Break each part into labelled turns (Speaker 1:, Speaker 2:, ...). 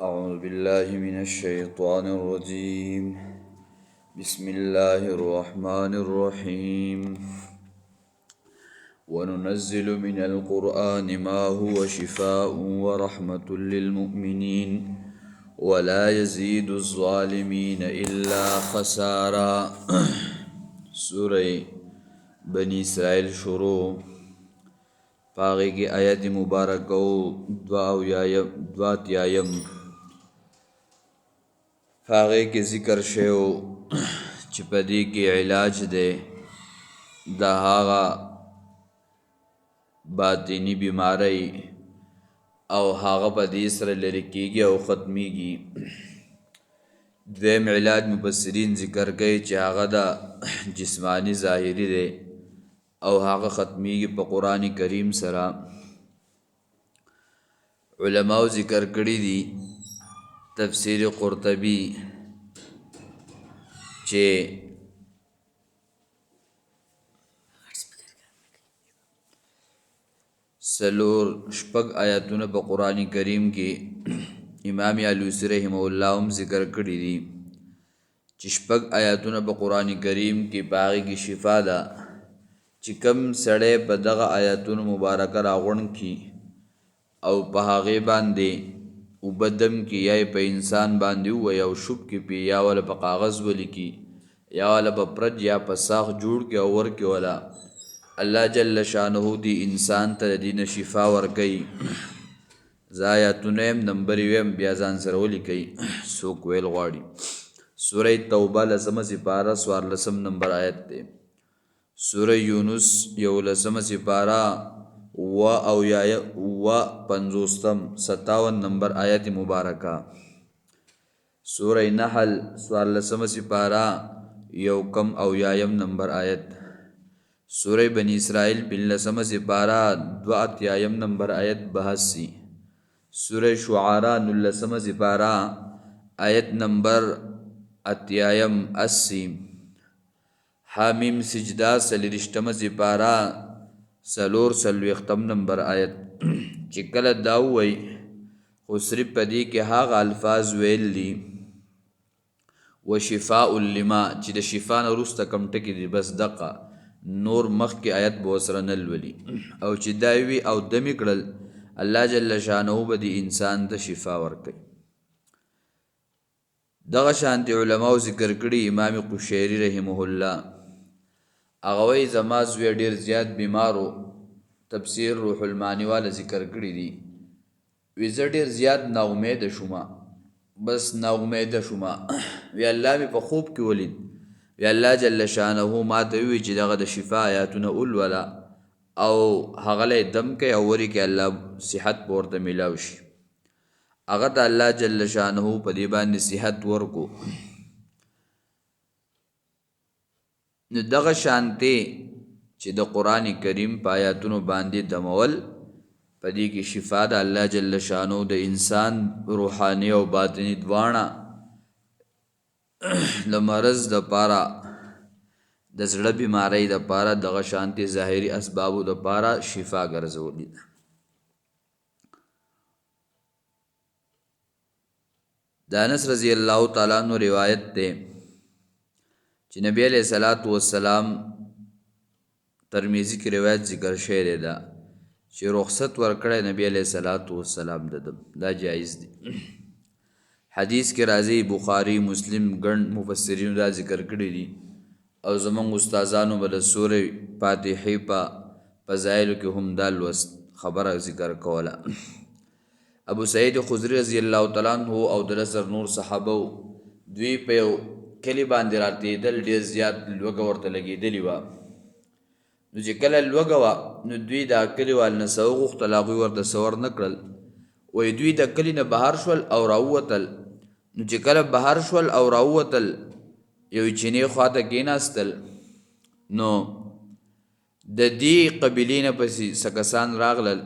Speaker 1: أعوذ بالله من الشيطان الرجيم. بسم الله الرحمن الرحيم. وننزل من القرآن ما هو شفاء ورحمة للمؤمنين ولا يزيد الظالمين إلا خسارا. سورة بني إسرائيل شروع پاغی کی آیت مبارکو دوات یایم پاغی کی ذکر شیو چپدی کی علاج دے دا هاغا باطنی بیماری او هاغا پدی سر لرکیگی او ختمیگی. دویم علاج مفسرین ذکر گئی چی هاغا دا جسمانی ظاہری دے او هاغا ختمیگی پا قرآن کریم سرا. علماء ذکر کری دی تفسیر قرطبی چے سلور شپگ آیاتون پا قرآن کریم کی امام علوسی رحمہ اللہ ہم ذکر کری دی چی شپگ آیاتون پا قرآن کریم کی باغی کی شفا دا چی کم سڑے پا دغا آیاتون مبارکہ راغن کی او پا حاغی باندے او بدم کی یا پا انسان باندے او یا شب کی پی یا والا پا کاغذ ولی کی یا والا پا پرج یا پا ساخ جوڑ کے اور کے والا اللہ جل شانہو دی انسان تا دین شفا ورکی. زایاتونیم نمبریویم بیازان سرولی کئی سوک ویل غاڑی. سورہ توبہ لسم سپارہ سوار لسم نمبر آیت تے. سورہ یونس یو لسم سپارہ و پنزوستم 57 نمبر آیت مبارکہ. سورہ نحل سوار لسم سپارہ یو کم او یایم نمبر آیت. سورہ بنی اسرائیل بن لسم سپارہ 2 نمبر آیت 82. سورہ شعراء نلسم سپارہ آیت نمبر 80. حامیم سجدہ سلیرشتم سپارہ سلور سلویختم نمبر آیت. چکل داوئی خسری پدی کے حاغ الفاظ ویل لی و شفاء لما چی دا شفا نروست کم ٹکی دی بس دقا نور مخ کی آیت بوسرن الولی او چی دایوی او دمی کرل اللہ جل شانہو بدی انسان دا شفا ورکی. دغا شانتی علماء ذکر کری امام قشیری رحمہ اللہ اغوی زمازوی دیر زیاد بیمارو تفسیر روح المانی والا ذکر کری دی ویزا دیر زیاد نا امید شما بس نا امید شما وی اللہ می پا خوب کی ولید وی اللہ جل شانہو ما تاوی چی دغا دا شفا آیاتون اول والا او حغل دم کے اوری کے اللہ صحت پورتا ملاوشی اغتا اللہ جل شانہو پا دیبان صحت ورکو. دغا شانتے چی دا قرآن کریم پا آیاتونو باندی دمول پا دی کی شفا دا اللہ جل شانو دا انسان روحانی و باطنی دوانا لمرز دا پارا دا زڑا بیماری دا پارا دغا شانتی ظاہری اسبابو دا پارا شفا گرزو دی. دانس رضی اللہ تعالیٰ عنہ روایت تے چی نبی علیہ السلام ترمیزی کی روایت ذکر شعر دا چی رخصت ورکڑے نبی علیہ السلام دا جائز دی. حدیث کے رازی بخاری مسلم گن مفسرین دا ذکر کری دی او زمان استازانو بلا سور فاتحی پا فضائلو کی ہم دال وست خبر ذکر کولا. ابو سعید خضری رضی اللہ تعالیٰ عنہ او دلسر نور صحابو دوی پیو کلی باندی راتی دل دیر زیاد لوگا ورطا لگی دلی وا نو چی کل لوگا وا نو دوی دا کلی والنا سوغ اختلاقوی ورطا سور نکرل وی دوی دا کلی نا بہار شول او راوتل نو چی کل بہار شول او راوتل یوی چینی خواتا گیناستل نو دا دی قبیلین پسی سکسان راغلل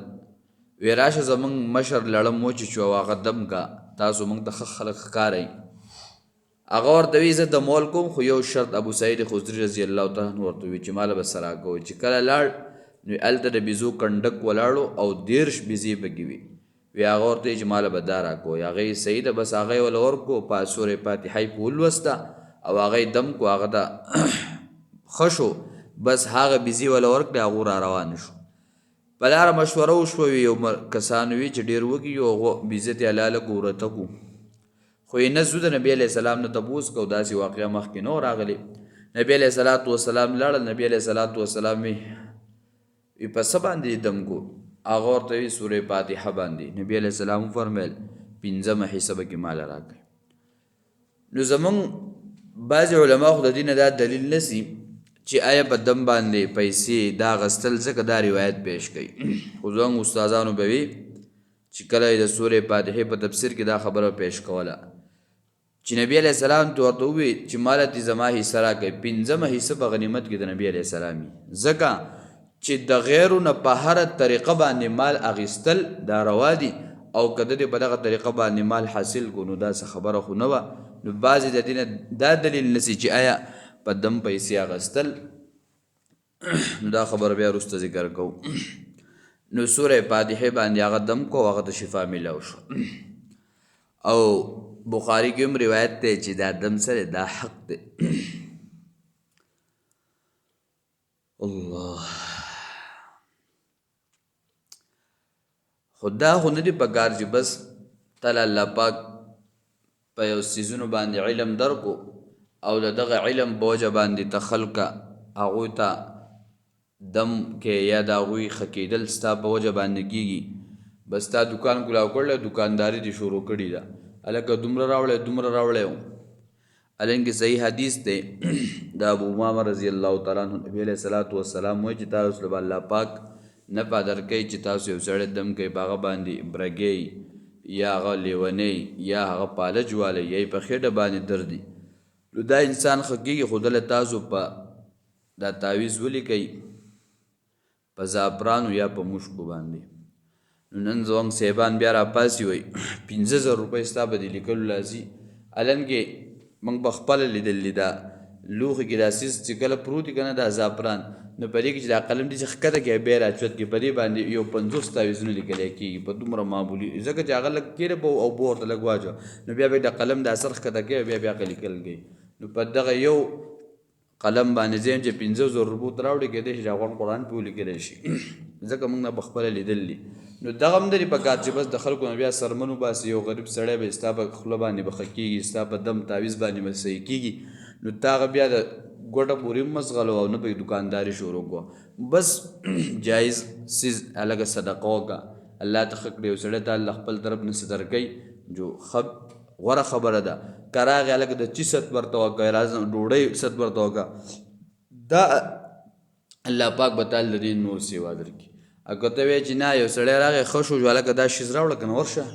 Speaker 1: وی راش زمان مشر لڑم موچی چو واقع دم کا تاسو منگ تا خلق کاری اغور دویزت دا مول کوم خو یو شرط ابو سعید خضری رضی اللہ تعالیٰ عنہ ورطوی چی مالا بسراکوی چی کلا لار نوی علتا دا بیزو کندک ولارو او دیرش بیزی بگیوی وی هغه ورته چې ماله به دا راکوی هغې صحیح ده بس هغه یې وله ورکو په سورې فاتحه یې په ولوسته او هغه یې دم کو هغه ته ښه شو بس هغه بیزي وله ورکړې هغو را روان شو په لاره مشوره وشوه یو کسان وي چې ډېر وږي یو هغه بیزه ته هلاله کو ورته کو خو یې نه زو د نبي علیه السلام نه تپوس کو داسې واقعه مخکې نه راغلی نبي علیه صلات وسلام لاړل نبي علیه صلات وسلام وي په څه باندې دم کو هغه ورته وي سورې فاتحه باندې نبي علیه السلام وفرمیل پنځمه حصه به کې ماله راکړئ نو زمونږ بعضې علما خو د دې نه دا دلیل نسي چې آیا په دم باندې پیسې دا غستل ځکه دا روایت پیش کوي خو زموږ استادانو به وي چې کله یې د سورې فاتحې په تفسیر کې دا خبره پیش کوله چې نبی علیه السلام ته ورته ووایي چې ماله دې زما حصه راکړئ پنځمه حصه په غنیمت کې د نبی علیه السلام وي ځکه چې د غیرو نه په هره طریقه باندې مال اخیستل دا روا دي او که د دې په دغه طریقه باندې مال حاصل کو نو داسې خبره خو نه وه نو بعضې د دې نه دا دلیل نسي چې آیا په دم پیسې اخیستل نو دا خبره بیا وروسته ذکر کوو نو سورې فاتحې باندې هغه دم کو هغه ته شفا میلاو شو او بخاري کې هم روایت دی چې دا دم سره دا حق دی الله خدا خو نه دی پکار چې بس تل الله پاک په یو څیزونو باندې علم درکو او د دغه علم په وجه باندې ته خلکه هغوی ته دم کې یا د هغوی ښه کېدل ستا په وجه باندې کېږي بس تا دکان کلاو کړلی دکانداري دې شروع کړې ده هلکه دومره راوړی دومره راوړی و هلکه صحیح حدیث دی د ابو امامه رضی الله تعالی عنه نبي علیه صلات وسلام وایي چې تاسو له الله پاک نفع درکوي چې تاسو یو سړی دم کوي په هغه باندې برګی یا هغه لیونی یا هغه پالج والی یا یې په خېټه باندې دردي نو دا انسان ښه کېږي خو دله تاسو په دا تعویض ولیکئ په زعفرانو یا په مشکو باندې نو نن زموږ صاحبان بیا راپاسي وایي 50,000 روپۍ ستا به دې لیکلو لازي النګې موږ به خپله لیدلي دا لوښي کې دا څیز چې کله پروت وي که نه دا زعفران نو په دې کې چې دا قلم دي چې ښکته کې بیا راچوت کې په دې باندې یو 50 تعویضونه لیکلی کېږي په دومره معمولي ځکه چې هغه لږ کېره به او بو ورته لږ واچوه نو بیا به د قلم د اثر ښکته کوي بیا بیا لیکل کوي نو په دغه یو قلم باندې زیم چې 50,000 روپو ته راوړي کېدای شي چې هغه قرآن پې ولیکلی شي ځکه موږ نه به خپله لیدلي نو دغه هم درې په کار چې بس د خلکو نه بیا سرمن وباسي یو غریب سړی به ستا په خوله باندې به ښه کېږي ستا په دم تعویض باندې به صحیح کېږي نو تا هغه بیا د ګوټه پورې مزغلو او نه به دکانداري شروع کړو بس جایز څیز هلکه صدقه وکړه الله ته ښه کړي یو سړی ته الله خپل طرف نه څه درکوي جو غوره خبره ده که راغې هلکه د چي ست ورته وکړه راځه ډوډۍ ست ورته وکړه دا الله پاک به تال د دې نور سیوا درکړي او که ته وایې چې نه یو سړی راغی ښه شو هلکه دا شیز راوړه که نه ورشه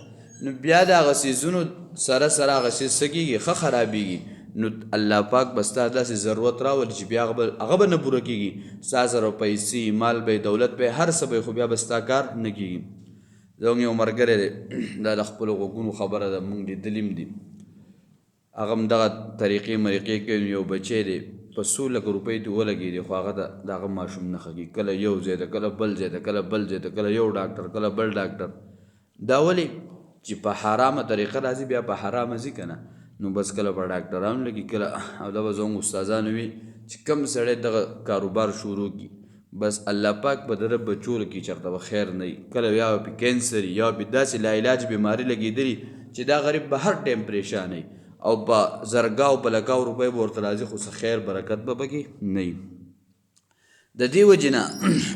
Speaker 1: نو بیا د هغه څیزونو سره سره هغه څیز څه کېږي ښه خرابېږي نو الله پاک به ستا داسې ضرورت راولي چې بیا هغه به نه پوره کېږي ستا سره پیسې مال به دولت به هر څه به خو بیا به ستا کار نه کېږي زموږ یو ملګری دی دا د خپلو غوږونو خبره ده موږ لیدلي هم دي هغه هم دغه طریقې مریقې کوي یو بچی دی په 100,000 روپۍ ته ولګېدې خو هغه د هغه ماشوم نه ښه کېږي کله یو ځای ته کله بل ځای ته کله بل ځای ته کله یو ډاکټر کله بل ډاکټر دا ولې چې په حرامه طریقه راځي بیا په حرامه ځي که نه نو بس کله په ډاکټرانو لګي کله او دا به زموږ استادانو وي چې کوم سړی دغه کاروبار شروع کړي بس الله پاک به د ده بچو لکي چېرته به خیر نه وي کله یا به پې کینسر یا به داسې لاعلاج بیماري لګېدلي چې دا غریب به هر ټایم پریشان وي او په زرګاو په لکاو روپۍ به ورته راځي خو څه خیر برکت به پکې نه وي د دې وجې نه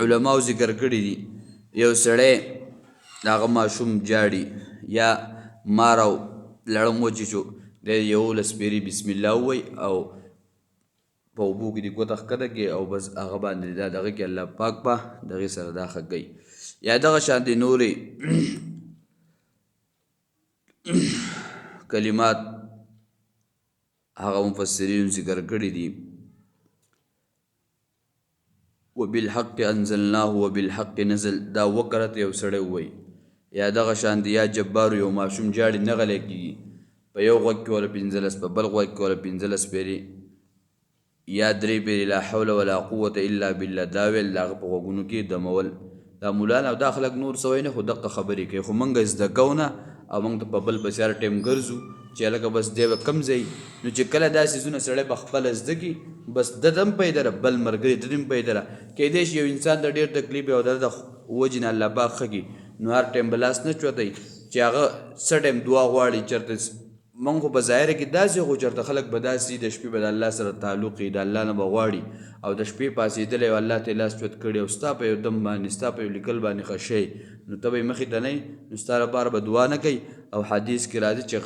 Speaker 1: علماو ذکر کړي دي یو سړی د هغه ماشوم جاړي یا مار او لړم وچیچو د 11 پیري بسم الله ووایي او په اوبو کې دې ګوته ښکته کړي او بس هغه باندې دا دغه کې الله پاک به دغې سره دا ښه کوي یا دغه شانتې نورې کلمات هغه مفسرین ذکر کړي دي وبالحق انزلناه وبالحق نزل دا وکرت یو سړی ووایي یا دغه شانتې یا جبارو یو ماشوم جاړي نه غلی کېږي په یو غوږ کې وله 15 په بل غوږ کې وله 15 پیرې یا 3 پیرې لا حول ولا قوة الا بالله دا ویل د هغه په غوږونو کې دمول دا مولانا او دا خلک نور څه وایي نه خو دقه خبرې کوي خو موږ زده کوو نه او موږ ته په بل پسې هر ټایم ګرځو چې هلکه بس دی به کم ځای نو چې کله دا څیزونه سړی په خپله زده کړي بس د ته هم پیدا ده بل ملګري د هم پیدا ده کیدای شي یو انسان د ډېر تکلیف او درد وجې نه الله پاک ښه کړي نو هر ټایم به لاس نه چوتی چې هغه څه ټایم دعا غواړي چېرته موږ خو په ظاهره کې داسې خو چېرته خلک به داسې د شپې به د الله سره تعلق وي د الله نه به غواړي او د شپې پاڅېدلی او الله ته یې لاس چوت کړي او ستا په یو دم باندې ستا په یو لیکل باندې ښه شی نو ته به یې مخې ته نه نو ستا لپاره به دعا نه کوي او حدیث کې راځي چې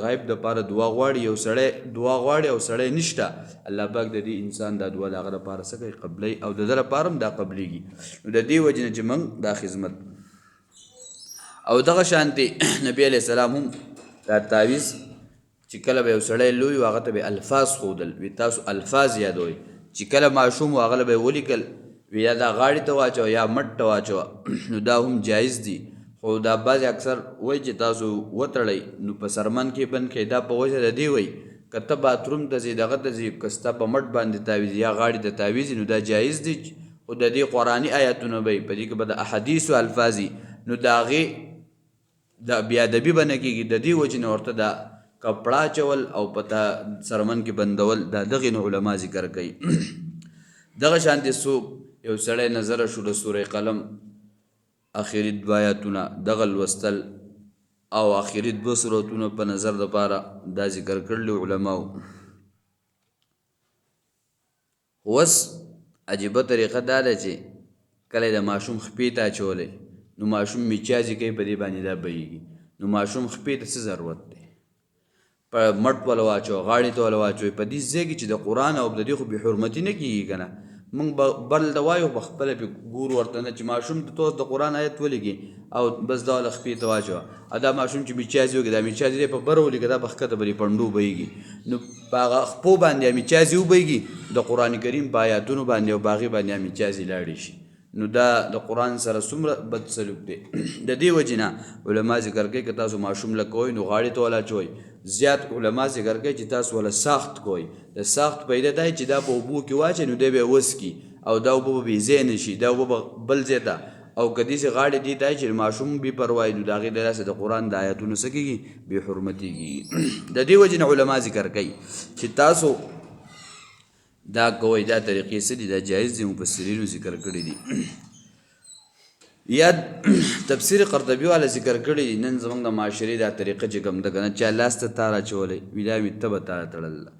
Speaker 1: غایب دپاره دعا غواړي یو سړی دعا غواړي او سړی نشته الله پاک د دې انسان دا دعا د هغه لپاره څه کوي قبلوي او د ده لپاره هم دا قبلیږي نو د دې وجې نه چې موږ دا خدمت او دغه شانتې نبي علیه السلام هم دا تعویض چې کله به یو سړی لوی و هغه ته به الفاظ ښودل وي تاسو الفاظ یادوئ چې کله ماشوم و هغه له به یې ولیکل وي یا دا غاړې ته واچوه یا مټ ته واچوه نو دا هم جایز دي خو دا بعضې اکثر وایي چې تاسو وتړئ نو په سرمن کې بند کړئ دا په وجه د دې وایي که ته باتروم ته ځې دغه ته ځې که ستا په مټ باندې تاویز یا غاړې ته تاویز نو دا جایز دي خو د دې قرآني آیاتونه به وي په دې کې به د احادیثو الفاظ نو د هغې دا بېادبي به نه کېږي د دې وجې نه ورته دا کپړه چول او پته سرمن کې بندول دا دغې نه علما ذکر کوي دغه شانتې څوک یو سړی نظره شو د سورې قلم اخري دوه آیاتونه دغه لوستل او اخري دوه سورتونه په نظر دپاره دا ذکر کړلي علماو اوس عجیبه طریقه دا ده چې کله د ماشوم خپې ته اچولی نو ماشوم میچازي کوي په دې باندې دا بهیږي نو ماشوم خپې ته څه ضرورت دی په مټ وله واچوه غاړې ته وله واچوئ په دې ځای کې چې د قرآن او د دې خو بې حرمتي نه کېږي که نه موږ بل د وایو په خپله پې ګورو ورته نه چې ماشوم ته توس د قرآن آیت ولیږي او بس دا وله خپې ته واچوه او دا ماشوم چې میچازي وکړي دا میچازي دی په بره ولیږه دا په ښکته به پنډو بهیږي نو په هغه خپو باندې میچازي وبهیږي د قرآن کریم په آیاتونو باندې او په هغې باندې میچازي لاړې شي نو دا د قرآن سره څومره بد سلوک دی د دې وجې نه علما ذکر کوي که تاسو ماشوم له کوئ نو غاړې ته وله اچوئ زیات علما ذکر کوي چې تاسو وله ساخت کوئ د ساخت پیدا دی چې دا په اوبو کې واچوئ نو دی به یې وڅکي او دا اوبه به بې ځای نه شي دا اوبه به بل ځای ته او که داسې غاړې دې ته چې ماشوم بې پروایي نو د هغې د لاسه د قرآن د آیاتونو څه کېږي بې حرمتېږي د دې وجې نه علما ذکر کوي چې تاسو دا کوئ دا طریقې څه دي دا جایز دي مفسرینو ذکر کړي دي یا تفسیر قرطبي والا ذکر کړي دي نن زموږ د معاشرې دا طریقه چې کوم ده که نه چا لاس ته تار اچولی وي دا مې ته به تاره تړله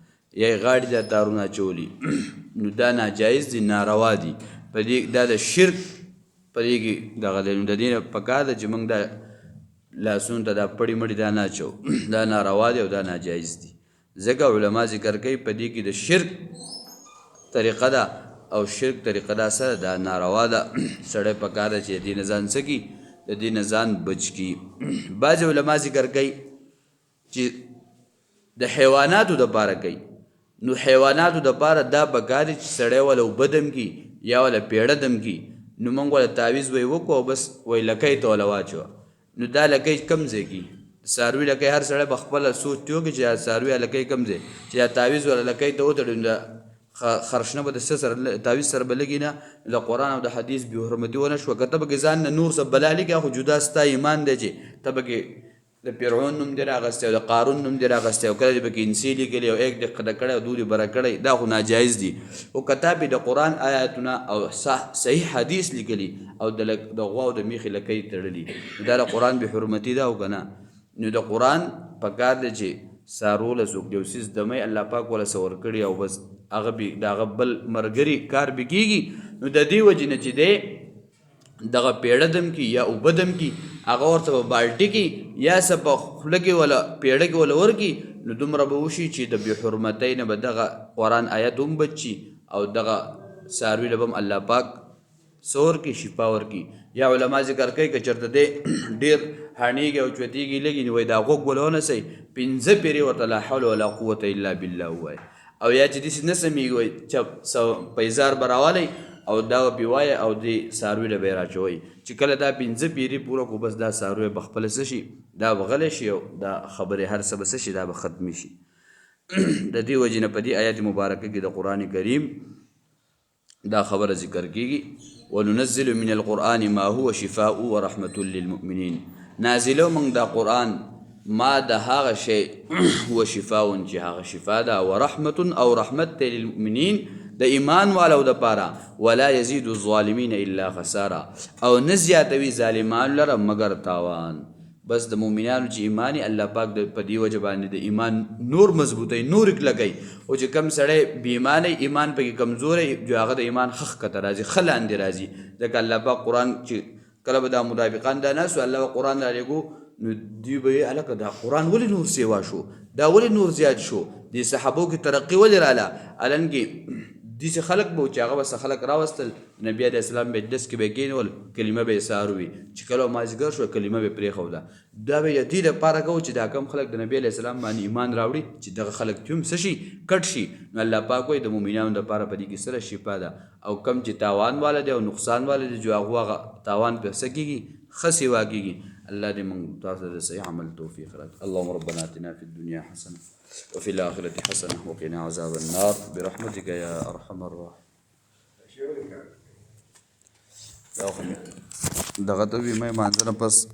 Speaker 1: یا یې غاړې ته تارونه اچولي نو دا ناجایز دي ناروا دي په دې دا د شرک په دې کې دغه دی نو د دې نه پکار ده چې موږ دا لاسونو ته دا پړې مړې دا نه اچو دا ناروا دي او دا ناجایز دي ځکه علما ذکر کوي په دې کې د شرک طریقه ده او شرک طریقه دا سره دا ناروا ده سړی پکار ده چې د دې نه ځان څه کړي د دې نه ځان بچ کړي بعضې علما ذکر کوي چې د حیواناتو دپاره کوي نو حیواناتو دپاره دا پکار دی چې سړی وله اوبه دم کړي یا وله پیړه دم کړي نو موږ وله تعویض وی وکړو او بس وی لکۍ ته وله واچوه نو دا لکۍ کم ځای کي څاروي لکۍ هر سړی په خپله سوچ دی وکړي چې څاروي لکۍ کم ځای چې دا تعویض وله لکۍ ته وتړي نو خرشنه به د څه سره تعویض سره به لګي نه د قرآن او د حدیث بې حرمتي ونه شوه که ته پکې ځان نه نور څه بلا لیکې خو جدا ستا ایمان دی چې ته پکې د فرعون نوم دې راغستی او د قارون نوم دې راغستی او کله دې پکې انسي لیکلي او ایک دې قده کړی او دورې بره کړی دا خو ناجایز دي خو که تا پې د قرآن آیاتونه او صحیح حدیث لیکلي او د غوا او د میخې لکۍ تړلي دا د قرآن بې حرمتي ده او که نه نو د قرآن پکار دی چې څارو له څوک یو څیز دمی الله پاک وله څه ورکړي او بس هغه د هغه بل ملګري کار به کېږي نو د دې وجې نه چې دی دغه پیړه دم کی یا اوبه دم کی هغه ورته په بالټي کې یا څه په خوله کې وله پیړه کې وله ورکړي نو دومره به وشي چې د بې حرمتۍ نه به دغه قرآن آیت هم بچي او دغه څاروي له به هم الله پاک څه ورکړي شفا ورکړي یا علما ذکر کوي که چېرته دی ډېر هاڼېږي او چوتېږي لګي نو وایي دا غوږ وله ونسئ 5 پېرې ورته لا حول ولا قوة الا بالله ووایي او یا چې داسې نه سمېږي وایي پیزار به راوالی او دا به وایه او دې څاروي له به یې راچوئ چې کله دا 5 پېرې پوره کړو بس دا څاروی به خپله څه شي دا به غلی شي او دا خبرې هر څه به څه شي دا به ختمې شي د دې وجې نه په دې آیات مبارکه کې د قرآن کریم دا خبره ذکر کیږي وننزل من القرآن ما هو شفاء ورحمة للمؤمنین نازلو موږ دا قرآن ما د هغه شی هو شفاء چې هغه شفا ده ورحمة او رحمت دی للمؤمنین د ایمان والو د پاره ولا یزید الظالمین الا خسارا او نه زیاتوي ظالمان لره مگر تاوان بس د مؤمنانو چې ایمانی الله پاک د په دې وجه باندې د ایمان نور مضبوطوي نور لګوي او چې کم سړی بې ایمانه ایمان پکې کمزوری جو هغه د ایمان خخ کته راځي ښه لاندې راځي ځکه الله پاک قرآن چې کله به دا منافقان دا ناست الله به قرآن رالیږو نو دوی به یې هلکه دا قرآن ولې نور سیوا شو دا ولې نور زیات شو دې صحابو کې ترقي ولې راله الانکې داسې خلک به و چې هغه به څه خلک راوستل نبي علیه السلام به دس کې به یې کېنول کلمه به یې سهار وي چې کله مازدیګر شوه کلمه به یې پرېښوده دا به یې دې دپاره کوو چې دا کم خلک د نبي علیه السلام باندې ایمان راوړي چې دغه خلک چې هم څه شي کټ شي نو الله پاک وایي د مؤمنانو دپاره په دې کې سره شفا ده او کم چې تاوان والا دی او نقصان والا دی جو هغه تاوان پې څه کېږي ښه سیوا کېږي الله دې موږ تاسو ته د صحیح عمل توفیق راکړي اللهم ربنا اتنا فی الدنیا حسنه وفي الآخرة حسنة وقنا عذاب النار برحمتك يا أرحم الراحمين دغه ته وی مې مانځنه پس